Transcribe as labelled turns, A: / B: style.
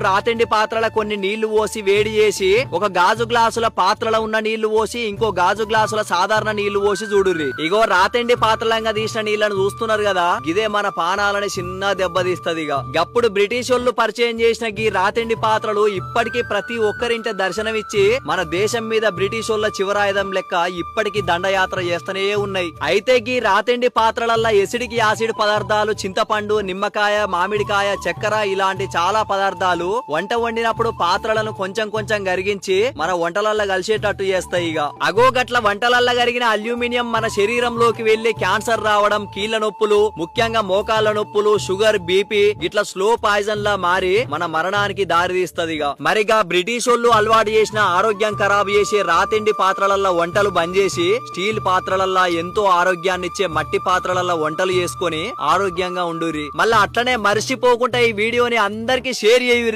A: రాతిండి పాత్రల కొన్ని నీళ్లు పోసి వేడి చేసి ఒక గాజు గ్లాసుల పాత్రలో ఉన్న నీళ్లు పోసి ఇంకో గాజు గ్లాసుల సాధారణ నీళ్లు పోసి చూడుర్రి. ఇగో రాతిండి పాత్రలంగా తీసిన నీళ్లను చూస్తున్నారు కదా, ఇదే మన పానాలని చిన్న దెబ్బతీస్తది. గప్పుడు బ్రిటిష్ వాళ్ళు పరిచయం చేసిన గీ రాతిండి పాత్రలు ఇప్పటికీ ప్రతి ఒక్కరింట దర్శనమిచ్చి మన దేశం మీద బ్రిటిష్ వాళ్ళ చివరాయుధం లెక్క ఇప్పటికీ దండయాత్ర చేస్తూనే ఉన్నాయి. అయితే గీ రాతిండి పాత్రలల్లా ఎసిడిక్ యాసిడ్ పదార్థాలు, చింతపండు, నిమ్మకాయ, మామిడికాయ, చక్కెర ఇలాంటి చాలా పదార్థాలు వంట వండినప్పుడు పాత్రలను కొంచెం కొంచెం కరిగించి మన వంటలల్లో కలిసేటట్టు చేస్తాయి. అగో గట్ల వంటలల్లో కరిగిన అల్యూమినియం మన శరీరంలోకి వెళ్లి క్యాన్సర్ రావడం, కీళ్ల నొప్పులు, ముఖ్యంగా మోకాళ్ళ నొప్పులు, షుగర్, బీపీ ఇట్లా స్లో పాయిజన్ లా మారి మన మరణానికి దారితీస్తది. మరిగా బ్రిటిష్ వాళ్ళు అలవాటు చేసిన ఆరోగ్యం ఖరాబ్ చేసే రాతిండి పాత్రలల్లో వంటలు బంద్ చేసి స్టీల్ పాత్రలల్లో ఎంతో ఆరోగ్యాన్ని ఇచ్చే మట్టి పాత్రలల్లో వంటలు చేసుకుని ఆరోగ్యంగా ఉండురి. మళ్ళా అట్లనే మర్చిపోకుండా ఈ వీడియోని అందరికి షేర్ చేయురి.